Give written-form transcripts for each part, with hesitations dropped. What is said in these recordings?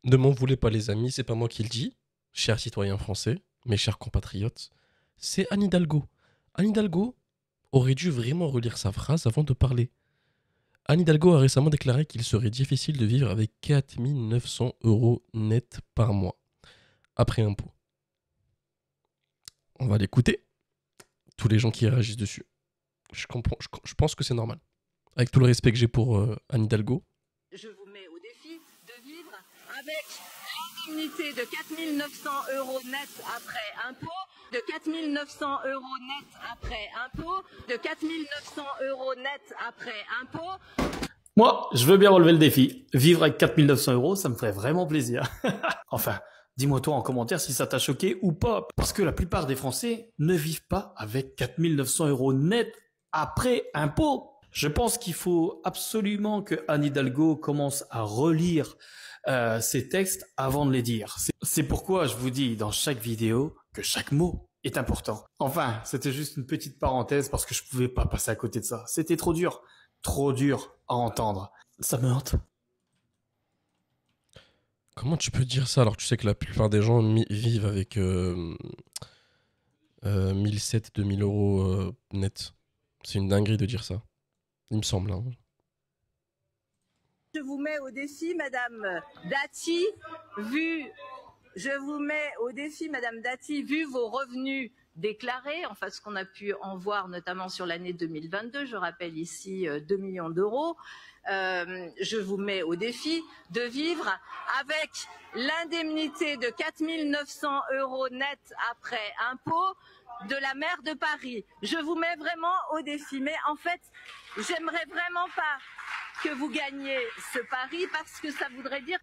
Ne m'en voulez pas les amis, c'est pas moi qui le dis, chers citoyens français, mes chers compatriotes, c'est Anne Hidalgo. Anne Hidalgo aurait dû vraiment relire sa phrase avant de parler. Anne Hidalgo a récemment déclaré qu'il serait difficile de vivre avec 4 900 € net par mois, après impôt. On va l'écouter, tous les gens qui réagissent dessus. Je comprends, je pense que c'est normal. Avec tout le respect que j'ai pour Anne Hidalgo. Je vous mets au défi de vivre avec l'indemnité de 4 900 € net après impôt, de 4 900 € net après impôt, de 4 900 € net après impôt. Moi, je veux bien relever le défi. Vivre avec 4 900 €, ça me ferait vraiment plaisir. Enfin, dis-moi toi en commentaire si ça t'a choqué ou pas. Parce que la plupart des Français ne vivent pas avec 4 900 € net après impôt. Je pense qu'il faut absolument que Anne Hidalgo commence à relire ces textes avant de les dire. C'est pourquoi je vous dis dans chaque vidéo que chaque mot est important. Enfin, c'était juste une petite parenthèse parce que je pouvais pas passer à côté de ça. C'était trop dur à entendre. Ça me hante. Comment tu peux dire ça alors que tu sais que la plupart des gens vivent avec 1 700 – 2 000 € net. C'est une dinguerie de dire ça. Il me semble. Hein. Je vous mets au défi, Madame Dati, vu vos revenus déclarés, enfin ce qu'on a pu en voir notamment sur l'année 2022, je rappelle ici 2 millions d'euros, je vous mets au défi de vivre avec l'indemnité de 4 900 € net après impôt de la maire de Paris. Je vous mets vraiment au défi, mais en fait, j'aimerais vraiment pas que vous gagniez ce pari parce que ça voudrait dire...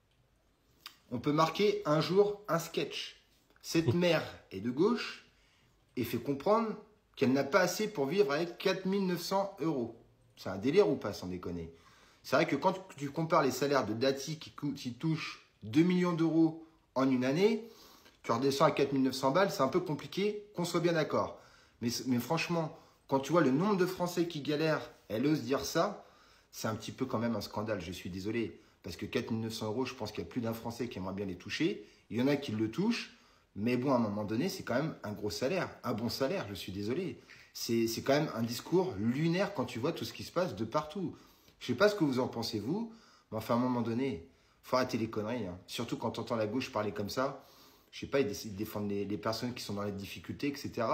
On peut marquer un jour un sketch. Cette mère est de gauche et fait comprendre qu'elle n'a pas assez pour vivre avec 4 900 €. C'est un délire ou pas, sans déconner? C'est vrai que quand tu compares les salaires de Dati qui touche 2 millions d'euros en une année, tu redescends à 4 900 balles, c'est un peu compliqué, qu'on soit bien d'accord. Mais franchement, quand tu vois le nombre de Français qui galèrent, elle ose dire ça, c'est un petit peu quand même un scandale, je suis désolé. Parce que 4 900 €, je pense qu'il y a plus d'un Français qui aimerait bien les toucher. Il y en a qui le touchent, mais bon, à un moment donné, c'est quand même un gros salaire, un bon salaire, je suis désolé. C'est quand même un discours lunaire quand tu vois tout ce qui se passe de partout. Je ne sais pas ce que vous en pensez, vous, mais enfin, à un moment donné, il faut arrêter les conneries. Hein. Surtout quand tu entends la gauche parler comme ça. Je ne sais pas, ils défendent les personnes qui sont dans les difficultés, etc.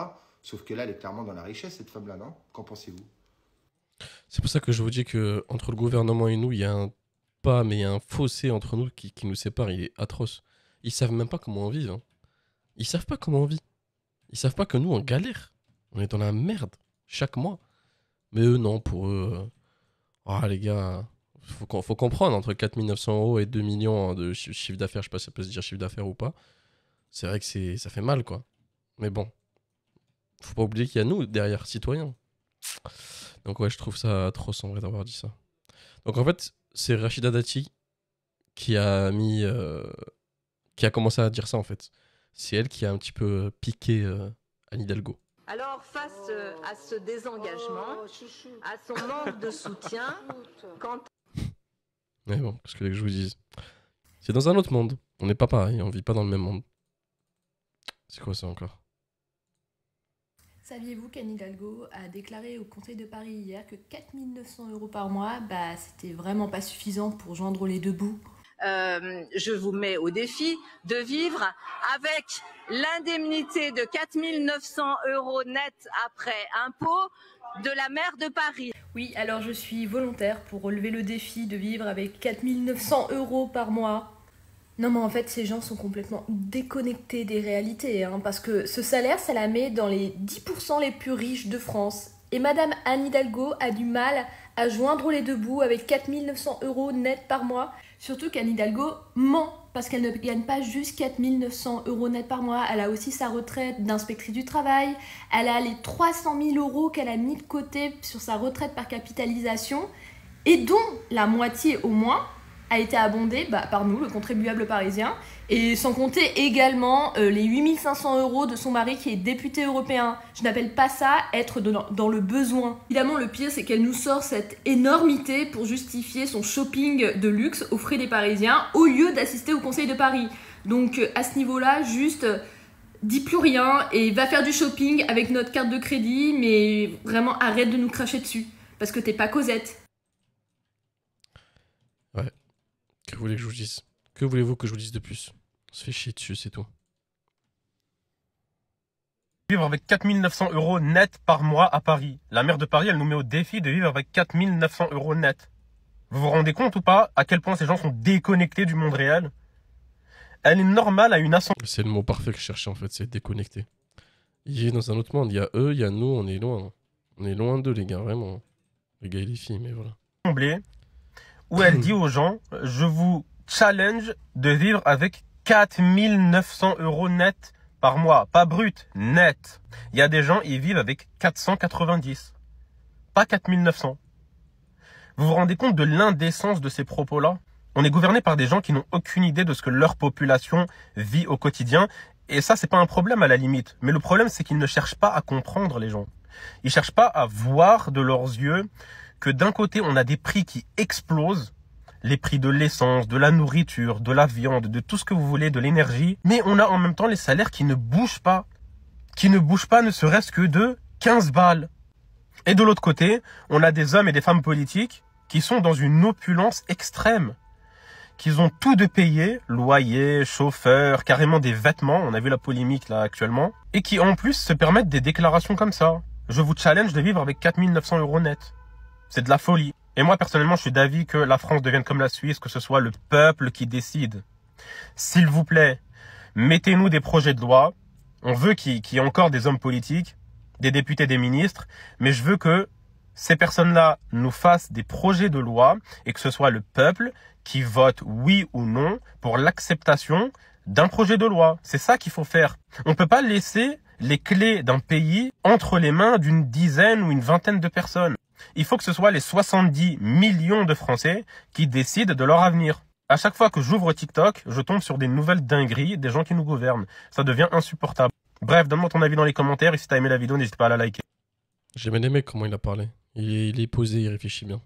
Sauf que là, elle est clairement dans la richesse, cette femme-là, non? Qu'en pensez-vous? C'est pour ça que je vous dis que entre le gouvernement et nous, il y a un fossé entre nous qui nous sépare, il est atroce. Ils savent même pas comment on vit. Hein. Ils savent pas comment on vit. Ils savent pas que nous, on galère. On est dans la merde chaque mois. Mais eux, non, pour eux... Ah les gars, faut comprendre, entre 4 900 € et 2 millions de chiffre d'affaires, je sais pas si ça peut se dire chiffre d'affaires ou pas, c'est vrai que ça fait mal, quoi. Mais bon, faut pas oublier qu'il y a nous, derrière, citoyens. Donc ouais, je trouve ça atroce en vrai d'avoir dit ça. Donc en fait, c'est Rachida Dati qui a qui a commencé à dire ça en fait. C'est elle qui a un petit peu piqué Anne Hidalgo. Alors, face à ce désengagement, à son manque de soutien, quand... Mais bon, qu'est-ce que je vous dise? C'est dans un autre monde. On n'est pas pareil, on vit pas dans le même monde. C'est quoi ça encore? Saviez-vous qu'Anne Hidalgo a déclaré au Conseil de Paris hier que 4 900 € par mois, c'était vraiment pas suffisant pour joindre les deux bouts? Je vous mets au défi de vivre avec l'indemnité de 4 900 € net après impôt de la maire de Paris. Oui, alors je suis volontaire pour relever le défi de vivre avec 4 900 € par mois. Non mais en fait ces gens sont complètement déconnectés des réalités, hein, parce que ce salaire ça la met dans les 10% les plus riches de France. Et Madame Anne Hidalgo a du mal à joindre les deux bouts avec 4 900 € net par mois. Surtout qu'Anne Hidalgo ment, parce qu'elle ne gagne pas juste 4 900 € net par mois. Elle a aussi sa retraite d'inspectrice du travail, elle a les 300 000 € qu'elle a mis de côté sur sa retraite par capitalisation, et dont la moitié au moins a été abondé par nous, le contribuable parisien, et sans compter également les 8500 € de son mari qui est député européen. Je n'appelle pas ça être dans le besoin. Évidemment, le pire, c'est qu'elle nous sort cette énormité pour justifier son shopping de luxe aux frais des Parisiens, au lieu d'assister au Conseil de Paris. Donc à ce niveau-là, juste dis plus rien et va faire du shopping avec notre carte de crédit, mais vraiment arrête de nous cracher dessus, parce que t'es pas Cosette. Ouais. Que voulez-vous que je vous dise? Que voulez-vous que je vous dise de plus? On se fait chier dessus, c'est tout. Vivre avec 4 900 € net par mois à Paris. La maire de Paris, elle nous met au défi de vivre avec 4 900 € net. Vous vous rendez compte ou pas à quel point ces gens sont déconnectés du monde réel? Elle est normale à une assemblée. C'est le mot parfait que je cherchais en fait, c'est déconnecté. Il est dans un autre monde, il y a eux, il y a nous, on est loin. On est loin d'eux les gars, vraiment. Les gars et les filles, mais voilà. Où elle dit aux gens, je vous challenge de vivre avec 4 900 € net par mois. Pas brut, net. Il y a des gens, ils vivent avec 490. Pas 4 900. Vous vous rendez compte de l'indécence de ces propos-là? On est gouverné par des gens qui n'ont aucune idée de ce que leur population vit au quotidien. Et ça, c'est pas un problème à la limite. Mais le problème, c'est qu'ils ne cherchent pas à comprendre les gens. Ils cherchent pas à voir de leurs yeux que d'un côté, on a des prix qui explosent. Les prix de l'essence, de la nourriture, de la viande, de tout ce que vous voulez, de l'énergie. Mais on a en même temps les salaires qui ne bougent pas. Qui ne bougent pas ne serait-ce que de 15 balles. Et de l'autre côté, on a des hommes et des femmes politiques qui sont dans une opulence extrême. Qu'ils ont tout de payé, loyer, chauffeur, carrément des vêtements, on a vu la polémique là actuellement, et qui en plus se permettent des déclarations comme ça. Je vous challenge de vivre avec 4 900 € net. C'est de la folie. Et moi personnellement, je suis d'avis que la France devienne comme la Suisse, que ce soit le peuple qui décide. S'il vous plaît, mettez-nous des projets de loi. On veut qu'il y ait encore des hommes politiques, des députés, des ministres, mais je veux que ces personnes-là nous fassent des projets de loi et que ce soit le peuple qui vote oui ou non pour l'acceptation d'un projet de loi. C'est ça qu'il faut faire. On ne peut pas laisser les clés d'un pays entre les mains d'une dizaine ou une vingtaine de personnes. Il faut que ce soit les 70 millions de Français qui décident de leur avenir. À chaque fois que j'ouvre TikTok, je tombe sur des nouvelles dingueries des gens qui nous gouvernent. Ça devient insupportable. Bref, donne-moi ton avis dans les commentaires et si t'as aimé la vidéo, n'hésite pas à la liker. J'ai bien aimé comment il a parlé. Il est posé, il réfléchit bien.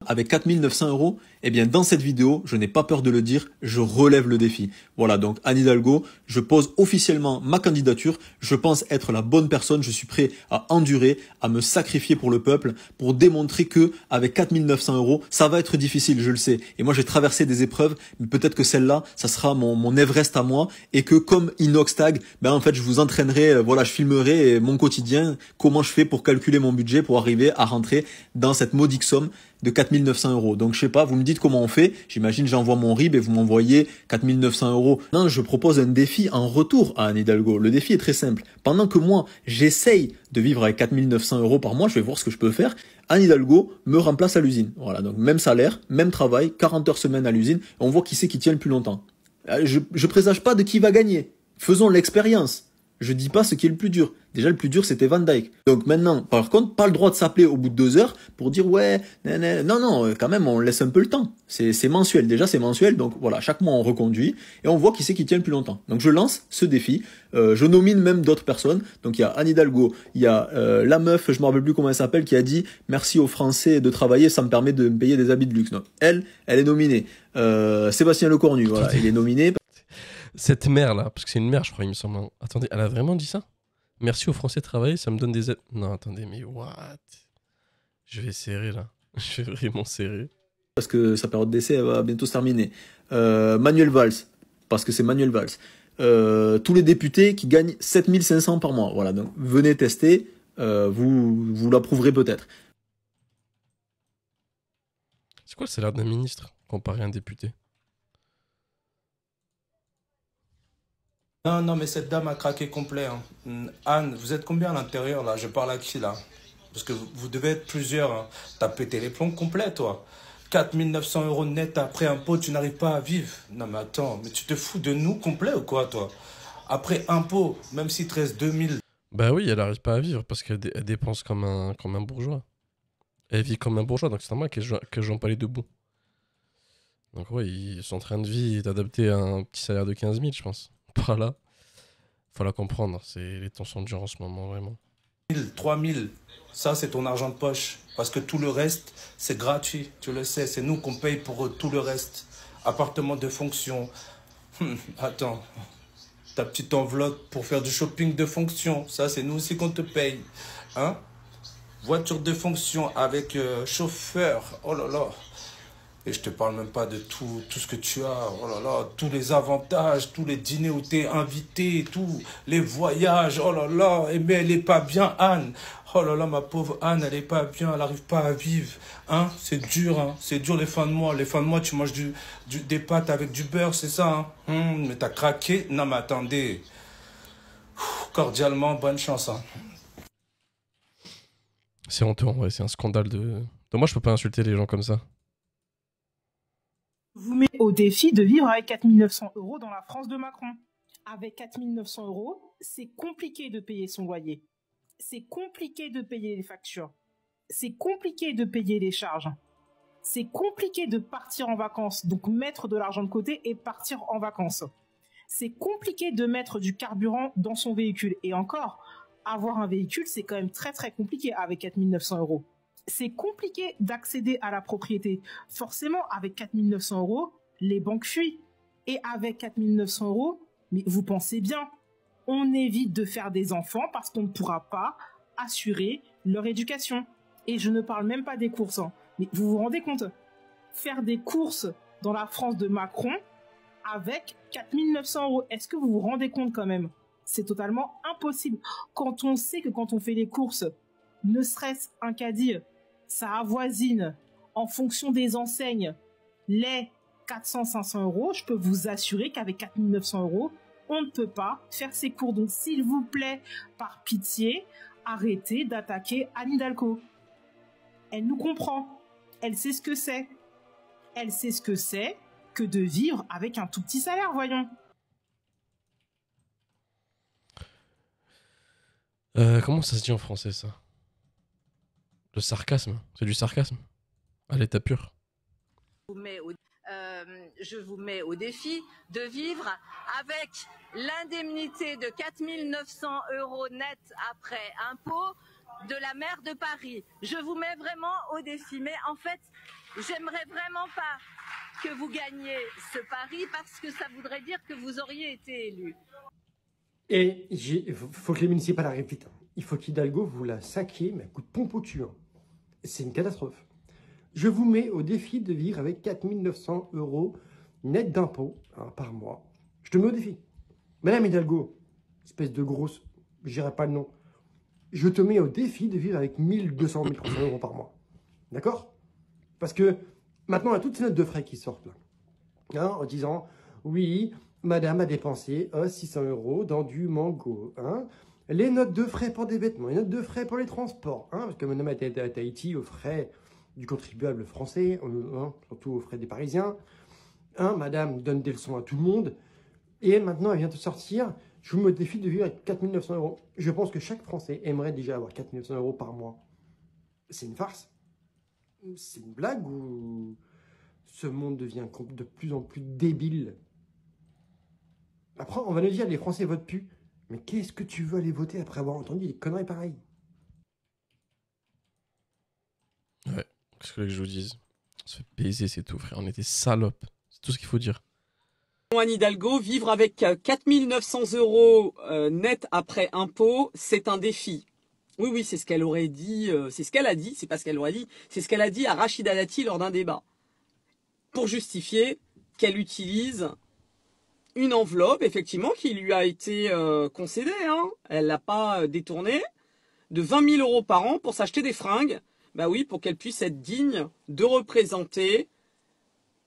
Avec 4 900 €, eh bien dans cette vidéo, je n'ai pas peur de le dire, je relève le défi. Voilà, donc Anne Hidalgo, je pose officiellement ma candidature, je pense être la bonne personne, je suis prêt à endurer, à me sacrifier pour le peuple, pour démontrer que avec 4 900 €, ça va être difficile, je le sais. Et moi j'ai traversé des épreuves, mais peut-être que celle-là, ça sera mon Everest à moi, et que comme Inoxtag, ben en fait je vous entraînerai, voilà, je filmerai mon quotidien, comment je fais pour calculer mon budget, pour arriver à rentrer dans cette modique somme de 4 900 €. Donc je sais pas, vous me dites comment on fait. J'imagine j'envoie mon RIB et vous m'envoyez 4 900 €. Non, je propose un défi en retour à Anne Hidalgo. Le défi est très simple. Pendant que moi, j'essaye de vivre avec 4 900 € par mois, je vais voir ce que je peux faire. Anne Hidalgo me remplace à l'usine. Voilà, donc même salaire, même travail, 40 heures semaine à l'usine. On voit qui c'est qui tient le plus longtemps. Je présage pas de qui va gagner. Faisons l'expérience. Je dis pas ce qui est le plus dur. Déjà, le plus dur, c'était Van Dyke. Donc maintenant, par contre, pas le droit de s'appeler au bout de 2 heures pour dire ouais, non, quand même, on laisse un peu le temps. C'est mensuel. Déjà, c'est mensuel. Donc voilà, chaque mois, on reconduit et on voit qui c'est qui tient le plus longtemps. Donc je lance ce défi. Je nomine même d'autres personnes. Donc il y a Anne Hidalgo, il y a la meuf, je me rappelle plus comment elle s'appelle, qui a dit merci aux Français de travailler, ça me permet de me payer des habits de luxe. Donc elle est nominée. Sébastien Lecornu, voilà, il est nominé. Cette mère là, parce que c'est une mère je crois il me semble. Attendez, elle a vraiment dit ça? Merci aux Français de travailler, ça me donne des aides. Non attendez, mais what? Je vais serrer là. Je vais vraiment serrer. Parce que sa période d'essai elle va bientôt se terminer. Manuel Valls, parce que c'est Manuel Valls. Tous les députés qui gagnent 7500 par mois. Voilà, donc venez tester, vous l'approuverez peut-être. C'est quoi le salaire d'un ministre comparé à un député? Non, mais cette dame a craqué complet. Hein. Anne, vous êtes combien à l'intérieur là? Je parle à qui là? Parce que vous devez être plusieurs. Hein. T'as pété les plombs complets toi. 4 900 € net après impôt, tu n'arrives pas à vivre. Non mais attends, mais tu te fous de nous complet ou quoi toi? Après impôt, même s'il te reste 2000. Bah oui, elle n'arrive pas à vivre parce qu'elle dépense comme un bourgeois. Elle vit comme un bourgeois, donc c'est normal que j'en parle debout. Donc ouais, son train de vie est adapté à un petit salaire de 15 000, je pense. Par là, faut la comprendre. Les temps sont durs en ce moment, vraiment. 1000, 3000, ça c'est ton argent de poche. Parce que tout le reste, c'est gratuit. Tu le sais, c'est nous qu'on paye pour tout le reste. Appartement de fonction. Attends, ta petite enveloppe pour faire du shopping de fonction. Ça, c'est nous aussi qu'on te paye. Hein? Voiture de fonction avec chauffeur. Oh là là. Et je te parle même pas de tout ce que tu as. Oh là là, tous les avantages, tous les dîners où tu es invité, tous les voyages. Oh là là, mais elle est pas bien, Anne. Oh là là, ma pauvre Anne, elle est pas bien, elle n'arrive pas à vivre. Hein? C'est dur, hein? C'est dur les fins de mois. Les fins de mois, tu manges des pâtes avec du beurre, c'est ça, hein? Mais t'as craqué? Non, mais attendez. Cordialement, bonne chance, hein. C'est honteux, ouais, c'est un scandale de... Donc moi, je peux pas insulter les gens comme ça. Vous met au défi de vivre avec 4 900 € dans la France de Macron. Avec 4 900 €, c'est compliqué de payer son loyer. C'est compliqué de payer les factures. C'est compliqué de payer les charges. C'est compliqué de partir en vacances, donc mettre de l'argent de côté et partir en vacances. C'est compliqué de mettre du carburant dans son véhicule. Et encore, avoir un véhicule, c'est quand même très très compliqué avec 4 900 €. C'est compliqué d'accéder à la propriété. Forcément, avec 4 900 €, les banques fuient. Et avec 4 900 €, mais vous pensez bien, on évite de faire des enfants parce qu'on ne pourra pas assurer leur éducation. Et je ne parle même pas des courses, hein. Mais vous vous rendez compte? Faire des courses dans la France de Macron avec 4 900 €, est-ce que vous vous rendez compte quand même? C'est totalement impossible. Quand on sait que quand on fait les courses, ne serait-ce un caddie, ça avoisine en fonction des enseignes les 400-500 €, je peux vous assurer qu'avec 4 900 €, on ne peut pas faire ces cours. Donc s'il vous plaît, par pitié, arrêtez d'attaquer Anne Hidalgo. Elle nous comprend. Elle sait ce que c'est. Elle sait ce que c'est que de vivre avec un tout petit salaire, voyons. Comment ça se dit en français, ça? Le sarcasme. C'est du sarcasme. À l'état pur. Je vous mets au défi de vivre avec l'indemnité de 4 900 € net après impôt de la maire de Paris. Je vous mets vraiment au défi. Mais en fait, j'aimerais vraiment pas que vous gagniez ce pari parce que ça voudrait dire que vous auriez été élu. Et il faut que les municipales arrivent vite. Il faut qu'Hidalgo vous la saquiez, mais à coup de pompe au cul. C'est une catastrophe. Je vous mets au défi de vivre avec 4 900 € net d'impôts par mois. Je te mets au défi. Madame Hidalgo, espèce de grosse, je dirais pas le nom, je te mets au défi de vivre avec 1200, 1300 € par mois. D'accord? Parce que maintenant, on a toutes ces notes de frais qui sortent là. Hein, en disant, oui, madame a dépensé 600 € dans du mango. Hein. Les notes de frais pour des vêtements, les notes de frais pour les transports. Hein, parce que madame a été à Tahiti aux frais du contribuable français, hein, surtout aux frais des Parisiens. Hein, madame donne des leçons à tout le monde. Et maintenant, elle vient de sortir. Je vous mets au défi de vivre avec 4 900 €. Je pense que chaque Français aimerait déjà avoir 4 900 € par mois. C'est une farce? C'est une blague ou ce monde devient de plus en plus débile? Après, on va nous dire les Français votent plus. Mais qu'est-ce que tu veux aller voter après avoir entendu des conneries pareilles? Ouais, qu'est-ce que je vous dise? On se fait baiser, c'est tout, frère. On était salopes. C'est tout ce qu'il faut dire. Anne Hidalgo, vivre avec 4 900 € net après impôt, c'est un défi. Oui, oui, c'est ce qu'elle aurait dit, c'est ce qu'elle a dit, c'est pas ce qu'elle aurait dit, c'est ce qu'elle a dit à Rachida Dati lors d'un débat. Pour justifier qu'elle utilise une enveloppe, effectivement, qui lui a été concédée, hein. Elle l'a pas détournée, de 20 000 € par an pour s'acheter des fringues. Bah oui, pour qu'elle puisse être digne de représenter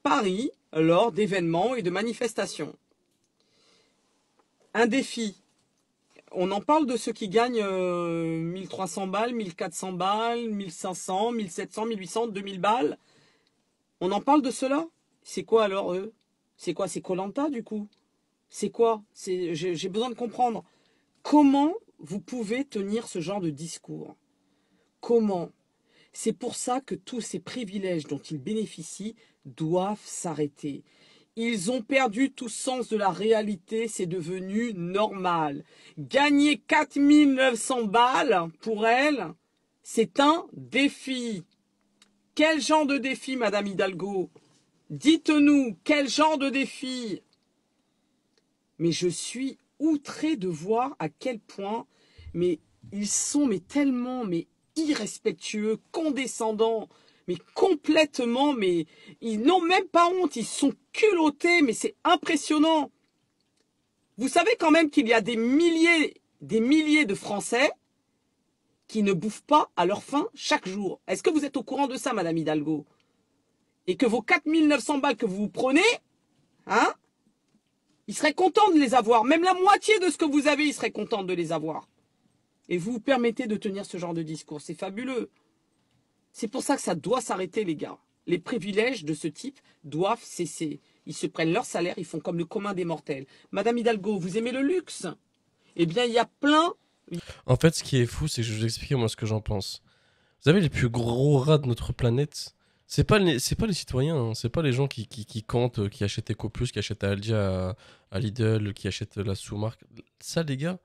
Paris lors d'événements et de manifestations. Un défi. On en parle de ceux qui gagnent 1300 balles, 1400 balles, 1500, 1700, 1800, 2000 balles. On en parle de cela? C'est quoi alors eux? C'est quoi? C'est Koh-Lanta du coup? C'est quoi? J'ai besoin de comprendre. Comment vous pouvez tenir ce genre de discours? Comment? C'est pour ça que tous ces privilèges dont ils bénéficient doivent s'arrêter. Ils ont perdu tout sens de la réalité, c'est devenu normal. Gagner 4900 balles pour elle, c'est un défi. Quel genre de défi, Madame Hidalgo? Dites-nous, quel genre de défi? Mais je suis outré de voir à quel point mais ils sont tellement irrespectueux, condescendants, mais complètement, mais ils n'ont même pas honte, ils sont culottés, mais c'est impressionnant. Vous savez quand même qu'il y a des milliers de Français qui ne bouffent pas à leur faim chaque jour. Est-ce que vous êtes au courant de ça, Madame Hidalgo? Et que vos 4900 balles que vous prenez, hein, ils seraient contents de les avoir. Même la moitié de ce que vous avez, ils seraient contents de les avoir. Et vous vous permettez de tenir ce genre de discours. C'est fabuleux. C'est pour ça que ça doit s'arrêter, les gars. Les privilèges de ce type doivent cesser. Ils se prennent leur salaire, ils font comme le commun des mortels. Madame Hidalgo, vous aimez le luxe? Eh bien, il y a plein... En fait, ce qui est fou, c'est que je vais vous expliquer moi ce que j'en pense. Vous savez, les plus gros rats de notre planète, c'est pas les citoyens, hein. C'est pas les gens qui comptent, qui achètent Ecoplus, qui achètent à Aldi, à Lidl, qui achètent la sous-marque. Ça, les gars,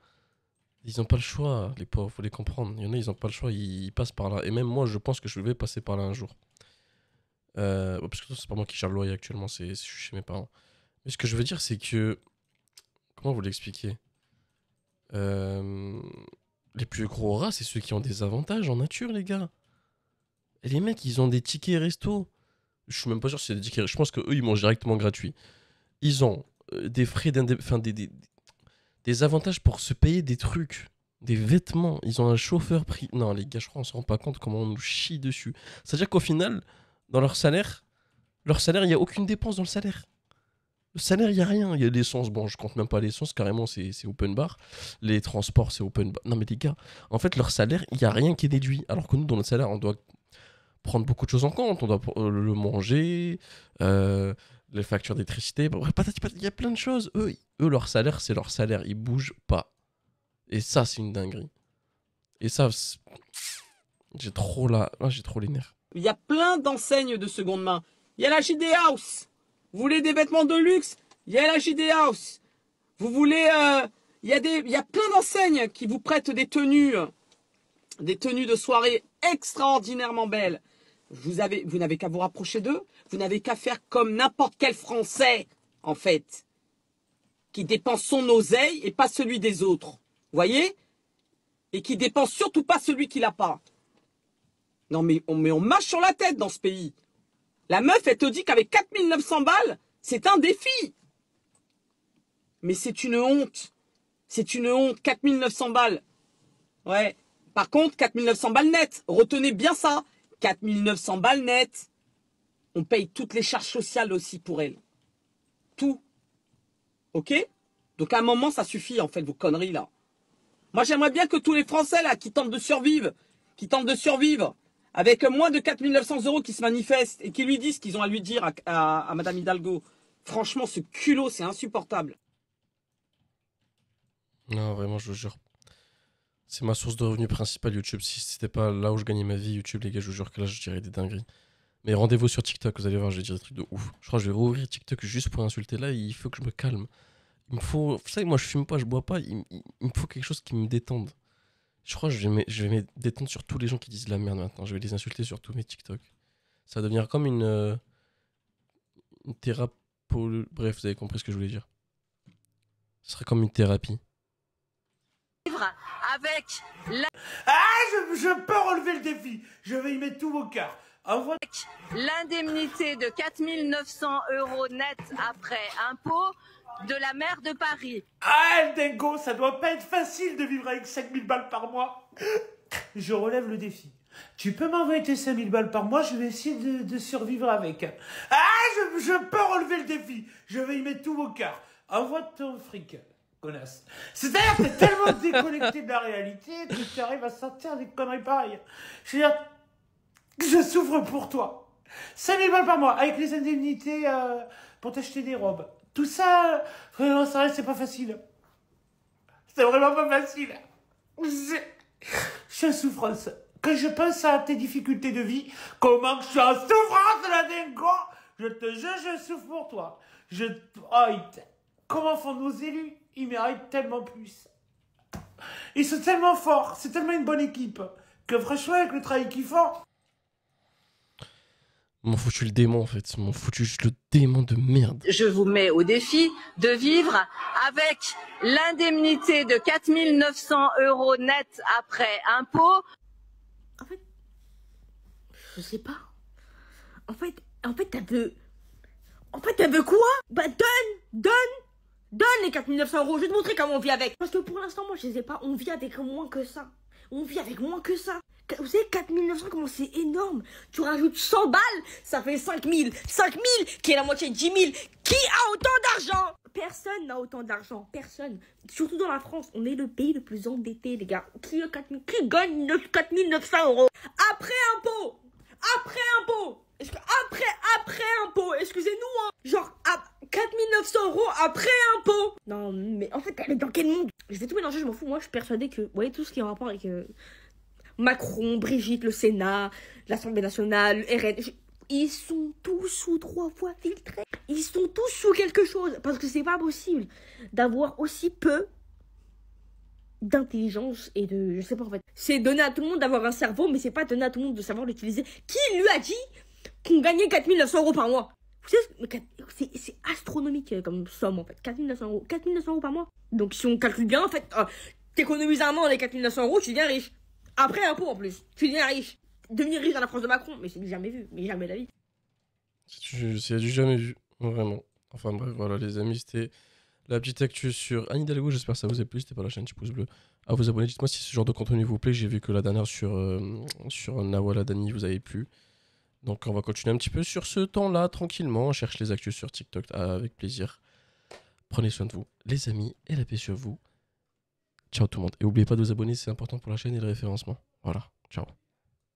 ils ont pas le choix, les pauvres, faut les comprendre. Il y en a, ils ont pas le choix, ils passent par là. Et même moi, je pense que je vais passer par là un jour. Parce que c'est pas moi qui gère le loyer actuellement, je suis chez mes parents. Mais ce que je veux dire, c'est que... Comment vous l'expliquer? Les plus gros rats, c'est ceux qui ont des avantages en nature, les gars. Et les mecs, ils ont des tickets resto. Je suis même pas sûr si c'est des tickets. Je pense qu'eux, ils mangent directement gratuit. Ils ont des frais des avantages pour se payer des trucs, des vêtements. Ils ont un chauffeur pris. Non, les gars, je crois qu'on se rend pas compte comment on nous chie dessus. C'est-à-dire qu'au final, dans leur salaire, il n'y a aucune dépense dans le salaire. Le salaire, il n'y a rien. Il y a l'essence. Bon, je compte même pas l'essence. Carrément, c'est open bar. Les transports, c'est open bar. Non, mais les gars, en fait, leur salaire, il n'y a rien qui est déduit. Alors que nous, dans notre salaire, on doit prendre beaucoup de choses en compte. On doit le manger, les factures d'électricité. Bref, il y a plein de choses. Eux, leur salaire, c'est leur salaire. Ils bougent pas. Et ça, c'est une dinguerie. Et ça, j'ai trop les nerfs. Il y a plein d'enseignes de seconde main. Il y a la JD House. Vous voulez des vêtements de luxe? Il y a la JD House. Vous voulez... il y a plein d'enseignes qui vous prêtent des tenues de soirée extraordinairement belles. Vous n'avez qu'à vous rapprocher d'eux. Vous n'avez qu'à faire comme n'importe quel Français, en fait, qui dépense son oseille et pas celui des autres. Vous voyez? Et qui dépense surtout pas celui qui l'a pas. Non, mais on marche sur la tête dans ce pays. La meuf, elle te dit qu'avec 4900 balles, c'est un défi. Mais c'est une honte. C'est une honte. 4900 balles. Ouais. Par contre, 4900 balles net. Retenez bien ça. 4900 balles net. On paye toutes les charges sociales aussi pour elle. Tout. Ok? Donc à un moment, ça suffit en fait, vos conneries là. Moi, j'aimerais bien que tous les Français là, qui tentent de survivre, avec moins de 4900 € qui se manifestent et qui lui disent ce qu'ils ont à lui dire à Madame Hidalgo. Franchement, ce culot, c'est insupportable. Non, vraiment, je vous jure. C'est ma source de revenus principale, YouTube. Si c'était pas là où je gagnais ma vie, YouTube, les gars, je vous jure que là, je dirais des dingueries. Mais rendez-vous sur TikTok, vous allez voir, je vais dire des trucs de ouf. Je crois que je vais rouvrir TikTok juste pour insulter. Là, il faut que je me calme. Il me faut... Vous savez, moi, je fume pas, je bois pas. Il me faut quelque chose qui me détende. Je crois que je vais me détendre sur tous les gens qui disent de la merde maintenant. Je vais les insulter sur tous mes TikTok. Ça va devenir comme une thérapie. Bref, vous avez compris ce que je voulais dire. Ce serait comme une thérapie. Avec la... je peux relever le défi. Je vais y mettre tout mon cœur. L'indemnité de 4900 € net après impôt de la maire de Paris. Ah, El Dingo, ça doit pas être facile de vivre avec 5000 balles par mois. Je relève le défi. Tu peux m'envoyer tes 5000 balles par mois, je vais essayer de survivre avec. Ah, je peux relever le défi. Je vais y mettre tout mon cœur. Envoie ton fric, connasse. C'est-à-dire que t'es tellement déconnecté de la réalité que tu arrives à sortir des conneries pareilles. Je veux dire, je souffre pour toi. 5000 balles par mois, avec les indemnités pour t'acheter des robes. Tout ça, vraiment, ça c'est pas facile. C'est vraiment pas facile. Je suis en souffrance. Quand je pense à tes difficultés de vie, comment je suis en souffrance, la dingo, Je te jure, je souffre pour toi. Oh, comment font nos élus? Ils méritent tellement plus. Ils sont tellement forts. C'est tellement une bonne équipe. Que franchement, avec le travail qu'ils font... M'en foutu le démon en fait. M'en foutu juste le démon de merde. Je vous mets au défi de vivre avec l'indemnité de 4 900 € net après impôt. En fait, je sais pas. En fait, elle veut quoi? Bah donne les 4 900 €. Je vais te montrer comment on vit avec. Parce que pour l'instant, moi, je les ai pas. On vit avec moins que ça. On vit avec moins que ça. Vous savez, 4 900, comment c'est énorme. Tu rajoutes 100 balles, ça fait 5 000. 5 000, qui est la moitié de 10 000. Qui a autant d'argent? Personne n'a autant d'argent. Personne. Surtout dans la France, on est le pays le plus endetté, les gars. Qui gagne 4 900 €? Après impôt. Après impôt. Après impôt, excusez-nous, hein. Genre, 4 900 € après impôt. Non, mais en fait, elle est dans quel monde? Je vais tout mélanger, je m'en fous. Moi, je suis persuadée que, vous voyez, tout ce qui est en rapport avec Macron, Brigitte, le Sénat, l'Assemblée nationale, le RN, ils sont tous sous 3 fois filtrés. Ils sont tous sous quelque chose. Parce que c'est pas possible d'avoir aussi peu d'intelligence et de... Je sais pas, en fait. C'est donner à tout le monde d'avoir un cerveau, mais c'est pas donner à tout le monde de savoir l'utiliser. Qui lui a dit qu'on gagnait 4 900 € par mois? Vous savez, c'est astronomique comme somme, en fait. 4 900 €. 4 900 € par mois. Donc, si on calcule bien, en fait, t'économises un an les 4 900 €, tu deviens riche. Après impôt, en plus. Tu deviens riche. Devenir riche dans la France de Macron, mais c'est jamais vu. Mais jamais de la vie. C'est du jamais vu. Vraiment. Enfin bref, voilà les amis, c'était la petite actu sur Anne Hidalgo. J'espère que ça vous a plu. N'hésitez pas à lâcher un petit pouce bleu, à vous abonner. Dites-moi si ce genre de contenu vous plaît. J'ai vu que la dernière sur Nawala Dani vous avait plu. Donc on va continuer un petit peu sur ce temps-là, tranquillement. On cherche les actus sur TikTok avec plaisir. Prenez soin de vous, les amis, et la paix sur vous. Ciao tout le monde. Et n'oubliez pas de vous abonner, c'est important pour la chaîne et le référencement. Voilà, ciao.